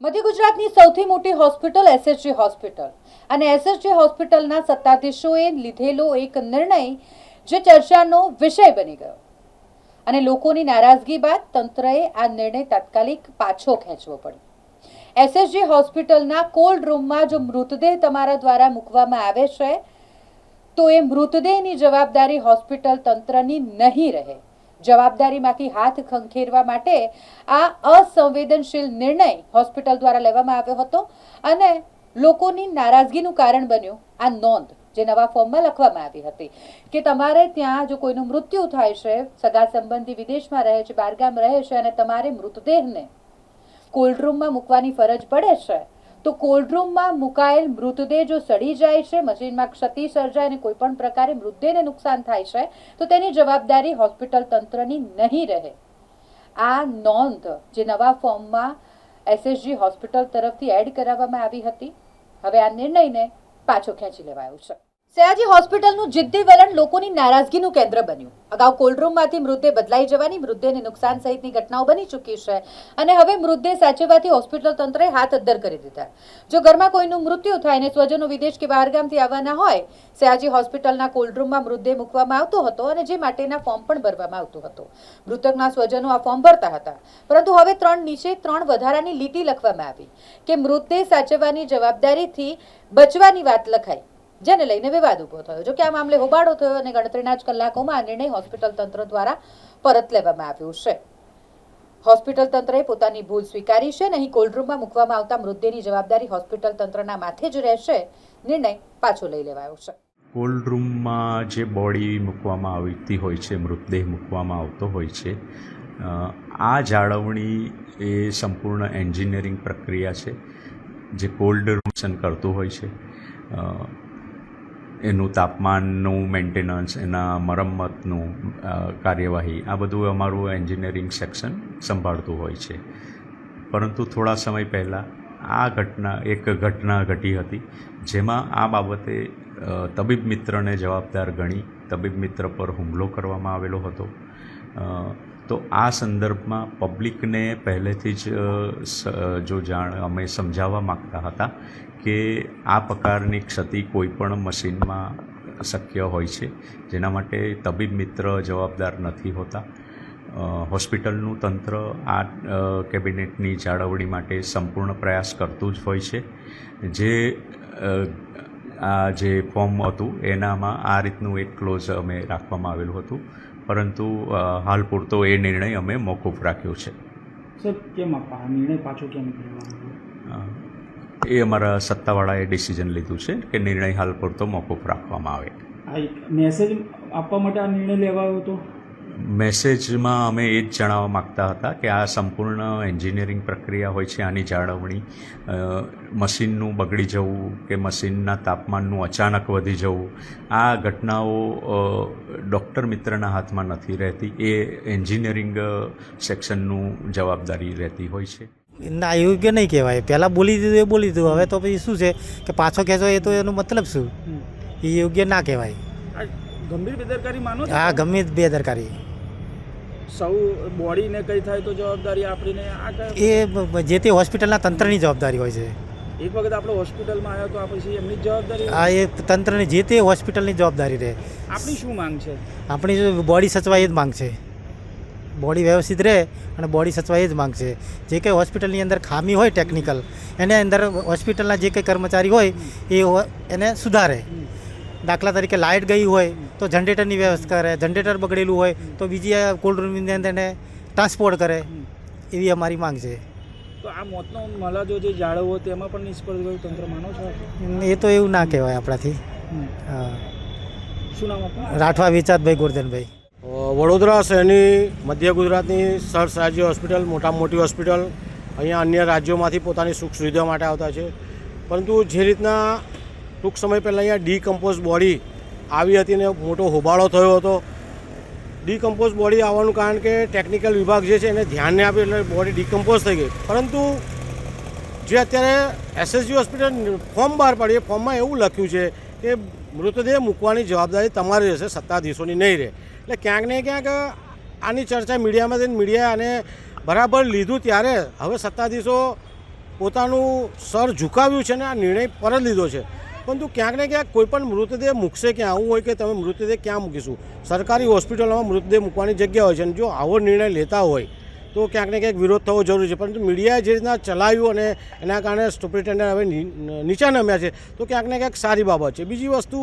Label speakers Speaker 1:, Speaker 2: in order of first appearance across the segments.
Speaker 1: મધ્ય ગુજરાતની સૌથી મોટી હોસ્પિટલ એસએસજી હોસ્પિટલ અને એસએસજી હોસ્પિટલના સત્તાધીશોએ લીધેલો એક નિર્ણય જે ચર્ચાનો વિષય બની ગયો અને લોકોની નારાજગી બાદ તંત્રએ આ નિર્ણય તાત્કાલિક પાછો ખેંચવો પડ્યો। એસએસજી હોસ્પિટલના કોલ્ડ રૂમમાં જો મૃતદેહ તમારા દ્વારા મૂકવામાં આવે છે તો એ મૃતદેહની જવાબદારી હોસ્પિટલ તંત્રની નહીં રહે। જવાબદારીમાંથી હાથ ખંખેરવા માટે આ અસંવેદનશીલ નિર્ણય હોસ્પિટલ દ્વારા લેવામાં આવ્યો હતો અને લોકોની નારાજગીનું કારણ બન્યું આ નોંધ જે નવા ફોર્મમાં લખવામાં આવી હતી કે તમારે ત્યાં જો કોઈનું મૃત્યુ થાય છે, સગા સંબંધી વિદેશમાં રહે છે, બહારગામ રહે છે અને તમારે મૃતદેહને કોલ્ડ રૂમમાં મૂકવાની ફરજ પડે છે તો કોલ્ડ રૂમમાં મુકાયેલ મૃતદેહ જો સડી જાય છે, મશીનમાં ક્ષતિ સર્જાય અને કોઈ પણ પ્રકારે મૃતદેહને નુકસાન થાય છે તો તેની જવાબદારી હોસ્પિટલ તંત્રની નહીં રહે। આ નોંધ જે નવા ફોર્મમાં એસએસજી હોસ્પિટલ તરફથી એડ કરાવવામાં આવી હતી, હવે આ નિર્ણયને પાછો ખેંચી લેવાયો છે। સયાજી હોસ્પિટલનું જિદ્દી વલણ લોકોની નારાજગીનું કેન્દ્ર બન્યું। અગાઉ કોલ્ડ રૂમમાંથી મૃતદેહ બદલાઈ જવાની, મૃતદેહને નુકસાન સહિતની ઘટનાઓ બની ચૂકી છે અને હવે મૃતદેહ સાચવવાથી હોસ્પિટલ તંત્રએ હાથ અદ્ધર કરી દીધા। જો ઘરમાં કોઈનું મૃત્યુ થાય અને સ્વજનો વિદેશ કે બહારગામથી આવવાના હોય, સયાજી હોસ્પિટલના કોલ્ડ રૂમમાં મૃતદેહ મૂકવામાં આવતો હતો અને જે માટેના ફોર્મ પણ ભરવામાં આવતું હતું। મૃતકના સ્વજનો આ ફોર્મ ભરતા હતા, પરંતુ હવે 3 નીચે 3 વધારાની લીટી લખવામાં આવી કે મૃતદેહ સાચવવાની જવાબદારીથી બચવાની વાત લખાઈ, જેને લઈને વિવાદ ઉભો થયો। જો કે આ મામલે હોબાળો થયો અને ગણતરીના જ કલાકોમાં આ નિર્ણય હોસ્પિટલ તંત્ર દ્વારા પરત લેવામાં આવ્યો છે। હોસ્પિટલ તંત્રએ પોતાની ભૂલ સ્વીકારી છે અને અહીં કોલ્ડ રૂમમાં મૂકવામાં આવતા મૃતદેહની જવાબદારી હોસ્પિટલ તંત્રના માથે જ રહેશે। નિર્ણય પાછો લઈ લેવાયો છે।
Speaker 2: કોલ્ડ રૂમમાં જે બોડી મૂકવામાં આવતી હોય છે, મૃતદેહ મૂકવામાં આવતો હોય છે, આ જાળવણી એ સંપૂર્ણ એન્જિનિયરિંગ પ્રક્રિયા છે જે કોલ્ડ રૂમ કરતું હોય છે। એનું તાપમાનનું મેન્ટેનન્સ, એના મરમ્મતનું કાર્યવાહી, આ બધું અમારું એન્જિનિયરિંગ સેક્શન સંભાળતું હોય છે। પરંતુ થોડા સમય પહેલાં એક ઘટના ઘટી હતી જેમાં આ બાબતે તબીબ મિત્રને જવાબદાર ગણી તબીબ મિત્ર પર હુમલો કરવામાં આવેલો હતો। તો આ સંદર્ભમાં પબ્લિકને પહેલેથી જ અમે સમજાવવા માગતા હતા કે આ પ્રકારની ક્ષતિ કોઈપણ મશીનમાં શક્ય હોય છે, જેના માટે તબીબ મિત્ર જવાબદાર નથી હોતા। હોસ્પિટલનું તંત્ર આ કેબિનેટની જાળવણી માટે સંપૂર્ણ પ્રયાસ કરતું જ હોય છે। આ જે ફોર્મ હતું એનામાં આ રીતનું એક ક્લોઝ અમે રાખવામાં આવેલું હતું, પરંતુ હાલ પૂરતો એ નિર્ણય અમે મોકૂફ રાખ્યો છે।
Speaker 3: સર, કેમ આ નિર્ણય પાછો કેમ કરવામાં
Speaker 2: એ અમારા સત્તાવાળાએ ડિસિઝન લીધું છે કે નિર્ણય હાલ પૂરતો મોકૂફ રાખવામાં આવે।
Speaker 3: આ એક મેસેજ આપવા માટે આ નિર્ણય લેવાયો હતો?
Speaker 2: મેસેજમાં અમે એ જ જણાવવા માગતા હતા કે આ સંપૂર્ણ એન્જિનિયરિંગ પ્રક્રિયા હોય છે, આની જાળવણી મશીનનું બગડી જવું કે મશીનના તાપમાનનું અચાનક વધી જવું, આ ઘટનાઓ ડૉક્ટર મિત્રના હાથમાં નથી રહેતી, એ એન્જિનિયરિંગ સેક્શનનું જવાબદારી રહેતી હોય છે।
Speaker 4: ના, યોગ્ય નહીં કહેવાય। પહેલાં બોલી દીધું એ બોલી દીધું, હવે તો પછી શું છે કે પાછો ખેંચો, એ તો એનો મતલબ શું? એ યોગ્ય ના કહેવાય।
Speaker 3: ગંભીર બેદરકારી માનો છો?
Speaker 4: હા, ગમે બેદરકારી।
Speaker 3: સૌ બોડીને કંઈ થાય તો જવાબદારી આપણીને
Speaker 4: એ જે તે હોસ્પિટલના તંત્રની જવાબદારી હોય છે।
Speaker 3: એક વખત આપણે હોસ્પિટલમાં આવ્યા તો આ પછી એમની જ જવાબદારી?
Speaker 4: આ એ તંત્રની જે તે હોસ્પિટલની જવાબદારી રહે।
Speaker 3: આપણી શું માંગ છે?
Speaker 4: આપણી બોડી સચવાય એ જ માંગ છે। બોડી વ્યવસ્થિત રહે અને બોડી સચવાય એ જ માંગ છે। જે કંઈ હોસ્પિટલની અંદર ખામી હોય ટેકનિકલ, એને અંદર હોસ્પિટલના જે કંઈ કર્મચારી હોય એ એને સુધારે। દાખલા તરીકે લાઇટ ગઈ હોય તો જનરેટરની વ્યવસ્થા કરે, જનરેટર બગડેલું હોય તો બીજી કોલ્ડ રૂમની અંદર એને ટ્રાન્સપોર્ટ કરે, એવી અમારી માંગ છે।
Speaker 3: તો આ મોતનો મલાજો જે જાળવવો તેમાં પણ નિષ્ફળ ગયું તંત્ર માનો છો?
Speaker 4: એ તો એવું ના કહેવાય આપણાથી।
Speaker 3: શું નામ આપનું?
Speaker 4: રાઠવા વિચારભાઈ ગોરધનભાઈ।
Speaker 5: વડોદરા શહેરની મધ્ય ગુજરાતની સર સયાજી હોસ્પિટલ મોટામાં મોટી હોસ્પિટલ, અહીંયા અન્ય રાજ્યોમાંથી પોતાની સુખ સુવિધા માટે આવતા છે, પરંતુ જે રીતના ટૂંક સમય પહેલાં અહીંયા ડીકમ્પોઝ બોડી આવી હતી ને મોટો હોબાળો થયો હતો। ડીકમ્પોઝ બોડી આવવાનું કારણ કે ટેકનિકલ વિભાગ જે છે એને ધ્યાન નહીં આપ્યું એટલે બોડી ડીકમ્પોઝ થઈ ગઈ। પરંતુ જે અત્યારે એસએસજી હોસ્પિટલ ફોર્મ બહાર પાડી, એ ફોર્મમાં એવું લખ્યું છે કે મૃતદેહ મૂકવાની જવાબદારી તમારી રહેશે, સત્તાધીશોની નહીં રહે। એટલે ક્યાંક ને ક્યાંક આની ચર્ચા મીડિયામાં થઈને મીડિયાએ આને બરાબર લીધું, ત્યારે હવે સત્તાધીશો પોતાનું સર ઝુકાવ્યું છે અને આ નિર્ણય પરત લીધો છે. પરંતુ ક્યાંક ને ક્યાંક કોઈ પણ મૃતદેહ મૂકશે ક્યાં, આવું હોય કે તમે મૃતદેહ ક્યાં મૂકીશું? સરકારી હોસ્પિટલોમાં મૃતદેહ મૂકવાની જગ્યા હોય છે અને જો આવો નિર્ણય લેતા હોય તો ક્યાંક ને ક્યાંક વિરોધ થવો જરૂરી છે. પરંતુ મીડિયાએ જે રીતના ચલાવ્યું અને એના કારણે સુપ્રિન્ટેન્ડન્ટ હવે નીચા નમ્યા છે તો ક્યાંક ને ક્યાંક સારી બાબત છે. બીજી વસ્તુ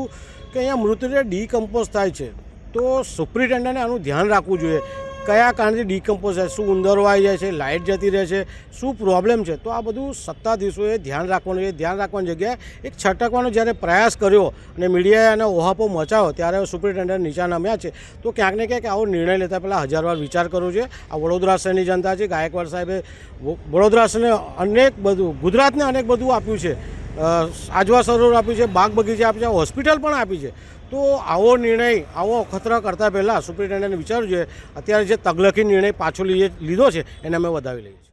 Speaker 5: કે અહીંયા મૃતદેહ ડીકમ્પોઝ થાય છે તો સુપ્રિન્ટેન્ડન્ટે આનું ધ્યાન રાખવું જોઈએ. કયા કારણથી ડીકમ્પોઝ થાય, શું ઉંદરો આવી જાય છે, લાઇટ જતી રહે છે, શું પ્રોબ્લેમ છે, તો આ બધું સત્તાધીશોએ ધ્યાન રાખવાનું છે. ધ્યાન રાખવાની જગ્યાએ એક છટકવાનો જ્યારે પ્રયાસ કર્યો અને મીડિયાએ આને ઓહાપો મચાવ્યો ત્યારે સુપ્રિન્ટેન્ડન્ટ નીચા નમ્યા છે. તો ક્યાંક ને ક્યાંક આવો નિર્ણય લેતા પહેલાં 1000 વાર વિચાર કરવો જોઈએ. આ વડોદરા શહેરની જનતા છે. ગાયકવાડ સાહેબે વડોદરા શહેરને અનેક બધું, ગુજરાતને અનેક બધું આપ્યું છે. આજવા સરોવર આપ્યું છે, બાગ બગીચા આપ્યું છે, હોસ્પિટલ પણ આપી છે. તો આવો નિર્ણય, આવો અખતરા કરતાં પહેલાં સુપ્રિન્ટેન્ડન્ટને વિચારવું જોઈએ. અત્યારે જે તગલખી નિર્ણય પાછો લીધો છે એને અમે વધાવી લઈએ છીએ.